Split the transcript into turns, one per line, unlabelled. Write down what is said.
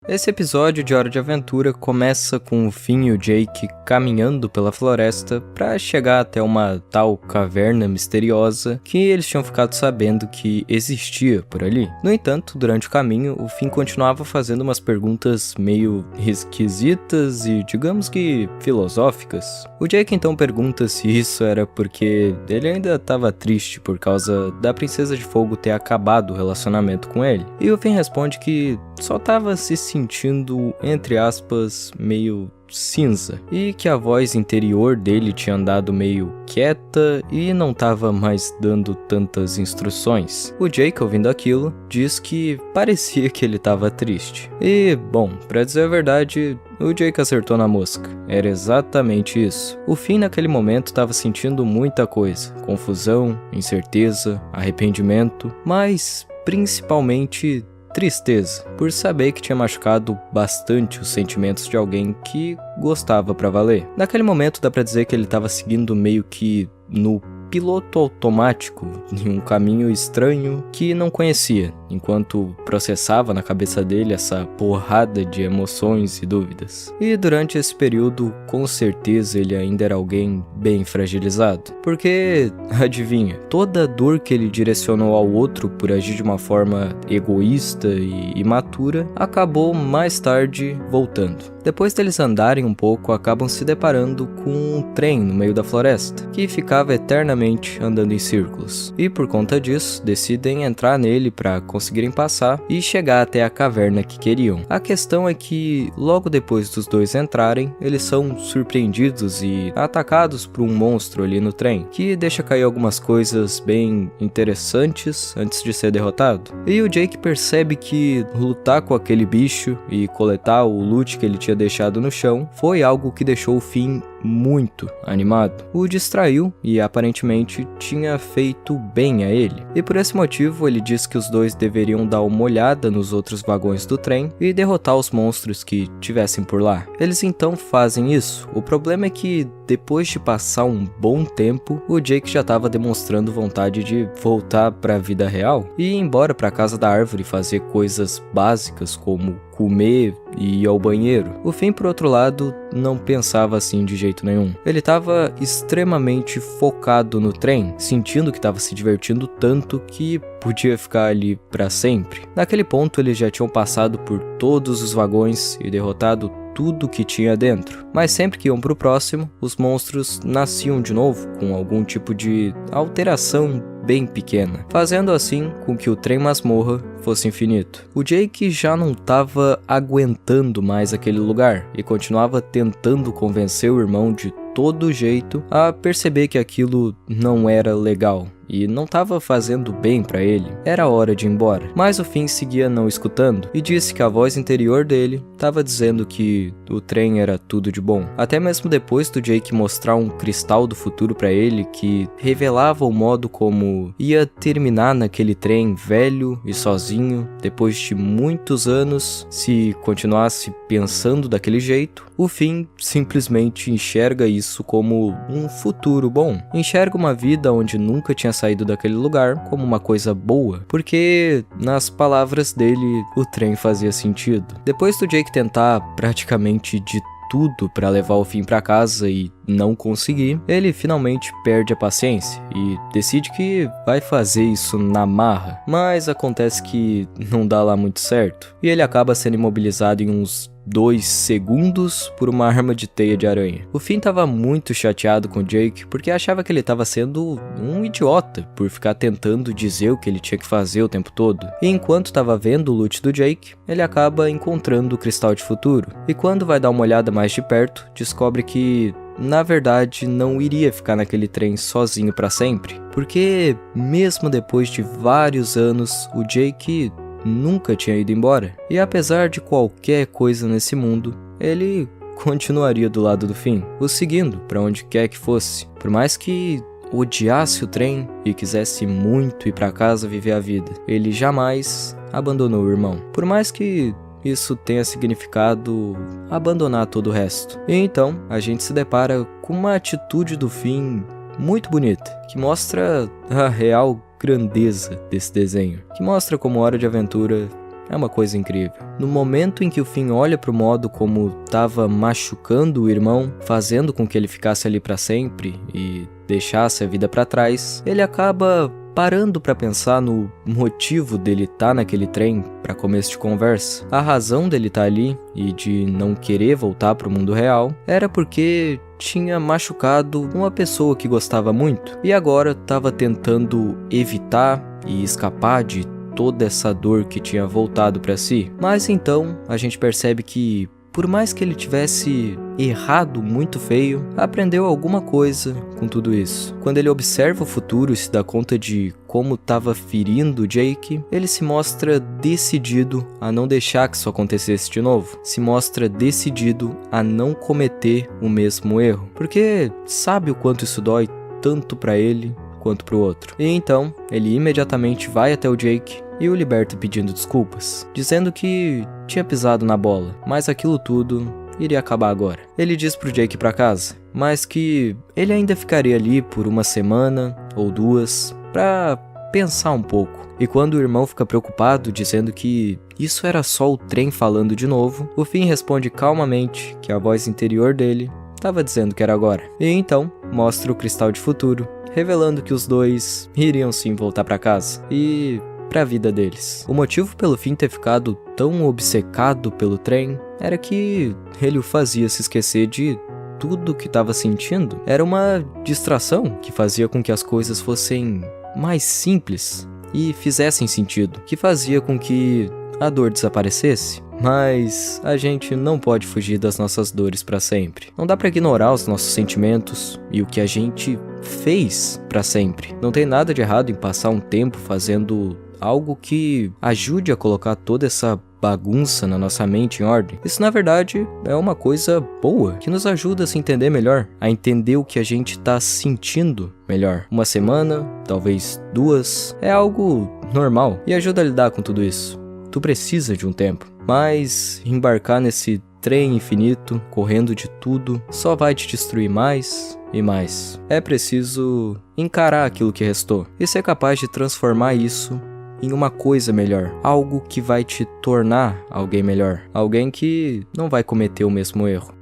Esse episódio de Hora de Aventura começa com o Finn e o Jake caminhando pela floresta para chegar até uma tal caverna misteriosa que eles tinham ficado sabendo que existia por ali. No entanto, durante o caminho, o Finn continuava fazendo umas perguntas meio esquisitas e, digamos que, filosóficas. O Jake então pergunta se isso era porque ele ainda estava triste por causa da Princesa de Fogo ter acabado o relacionamento com ele. E o Finn responde que só estava se sentindo, entre aspas, meio cinza, e que a voz interior dele tinha andado meio quieta e não estava mais dando tantas instruções. O Jake, ouvindo aquilo, diz que parecia que ele estava triste. E, bom, pra dizer a verdade, o Jake acertou na mosca. Era exatamente isso. O Finn naquele momento estava sentindo muita coisa. Confusão, incerteza, arrependimento, mas principalmente tristeza, por saber que tinha machucado bastante os sentimentos de alguém que gostava pra valer. Naquele momento dá pra dizer que ele estava seguindo meio que no piloto automático em um caminho estranho que não conhecia, enquanto processava na cabeça dele essa porrada de emoções e dúvidas. E durante esse período, com certeza ele ainda era alguém bem fragilizado, porque, adivinha, toda a dor que ele direcionou ao outro por agir de uma forma egoísta e imatura, acabou mais tarde voltando. Depois deles andarem um pouco, acabam se deparando com um trem no meio da floresta, que ficava eternamente andando em círculos. E por conta disso, decidem entrar nele para conseguirem passar e chegar até a caverna que queriam. A questão é que, logo depois dos dois entrarem, eles são surpreendidos e atacados por um monstro ali no trem, que deixa cair algumas coisas bem interessantes antes de ser derrotado. E o Jake percebe que lutar com aquele bicho e coletar o loot que ele tinha deixado no chão foi algo que deixou o Finn muito animado. O distraiu e aparentemente tinha feito bem a ele. E por esse motivo ele diz que os dois deveriam dar uma olhada nos outros vagões do trem e derrotar os monstros que tivessem por lá. Eles então fazem isso. O problema é que depois de passar um bom tempo, o Jake já estava demonstrando vontade de voltar para a vida real e ir embora para a casa da árvore fazer coisas básicas como comer e ir ao banheiro. O Finn, por outro lado, não pensava assim de jeito nenhum. Ele estava extremamente focado no trem, sentindo que estava se divertindo tanto que podia ficar ali para sempre. Naquele ponto, eles já tinham passado por todos os vagões e derrotado tudo que tinha dentro. Mas sempre que iam pro próximo, os monstros nasciam de novo com algum tipo de alteração bem pequena, fazendo assim com que o trem masmorra fosse infinito. O Jake já não estava aguentando mais aquele lugar e continuava tentando convencer o irmão de todo jeito a perceber que aquilo não era legal e não estava fazendo bem para ele. Era hora de ir embora. Mas o Finn seguia não escutando e disse que a voz interior dele estava dizendo que o trem era tudo de bom. Até mesmo depois do Jake mostrar um cristal do futuro para ele que revelava o modo como ia terminar naquele trem velho e sozinho depois de muitos anos se continuasse pensando daquele jeito, o Finn simplesmente enxerga isso como um futuro bom. Enxerga uma vida onde nunca tinha saído daquele lugar como uma coisa boa, porque, nas palavras dele, o trem fazia sentido. Depois do Jake tentar praticamente de tudo para levar o Finn para casa e não conseguir, ele finalmente perde a paciência e decide que vai fazer isso na marra, mas acontece que não dá lá muito certo e ele acaba sendo imobilizado em uns 2 segundos por uma arma de teia de aranha. O Finn estava muito chateado com o Jake porque achava que ele estava sendo um idiota por ficar tentando dizer o que ele tinha que fazer o tempo todo. E enquanto estava vendo o loot do Jake, ele acaba encontrando o cristal de futuro. E quando vai dar uma olhada mais de perto, descobre que na verdade não iria ficar naquele trem sozinho para sempre, porque mesmo depois de vários anos, o Jake nunca tinha ido embora. E apesar de qualquer coisa nesse mundo, ele continuaria do lado do Finn, o seguindo para onde quer que fosse. Por mais que odiasse o trem e quisesse muito ir para casa viver a vida, ele jamais abandonou o irmão. Por mais que isso tenha significado abandonar todo o resto. E então, a gente se depara com uma atitude do Finn muito bonita, que mostra a real grandeza desse desenho, que mostra como Hora de Aventura é uma coisa incrível. No momento em que o Finn olha pro modo como tava machucando o irmão, fazendo com que ele ficasse ali pra sempre e deixasse a vida pra trás, ele acaba parando pra pensar no motivo dele estar naquele trem pra começo de conversa. A razão dele estar ali e de não querer voltar pro mundo real era porque tinha machucado uma pessoa que gostava muito e agora estava tentando evitar e escapar de toda essa dor que tinha voltado pra si. Mas então a gente percebe que, por mais que ele tivesse errado muito feio, aprendeu alguma coisa com tudo isso. Quando ele observa o futuro e se dá conta de como estava ferindo Jake, ele se mostra decidido a não deixar que isso acontecesse de novo. Se mostra decidido a não cometer o mesmo erro, porque sabe o quanto isso dói tanto pra ele quanto pro outro. E então, ele imediatamente vai até o Jake e o liberta pedindo desculpas, dizendo que tinha pisado na bola, mas aquilo tudo iria acabar agora. Ele diz pro Jake ir pra casa, mas que ele ainda ficaria ali por uma semana ou duas pra pensar um pouco. E quando o irmão fica preocupado, dizendo que isso era só o trem falando de novo, o Finn responde calmamente que a voz interior dele estava dizendo que era agora. E então, mostra o cristal de futuro, revelando que os dois iriam sim voltar pra casa e pra vida deles. O motivo pelo Finn ter ficado tão obcecado pelo trem era que ele o fazia se esquecer de tudo que estava sentindo. Era uma distração que fazia com que as coisas fossem mais simples e fizessem sentido, que fazia com que a dor desaparecesse. Mas a gente não pode fugir das nossas dores para sempre. Não dá para ignorar os nossos sentimentos e o que a gente fez para sempre. Não tem nada de errado em passar um tempo fazendo algo que ajude a colocar toda essa bagunça na nossa mente em ordem. Isso, na verdade, é uma coisa boa, que nos ajuda a se entender melhor, a entender o que a gente tá sentindo melhor. Uma semana, talvez 2, é algo normal e ajuda a lidar com tudo isso. Tu precisa de um tempo, mas embarcar nesse trem infinito, correndo de tudo, só vai te destruir mais e mais. É preciso encarar aquilo que restou e ser capaz de transformar isso em uma coisa melhor, algo que vai te tornar alguém melhor, alguém que não vai cometer o mesmo erro.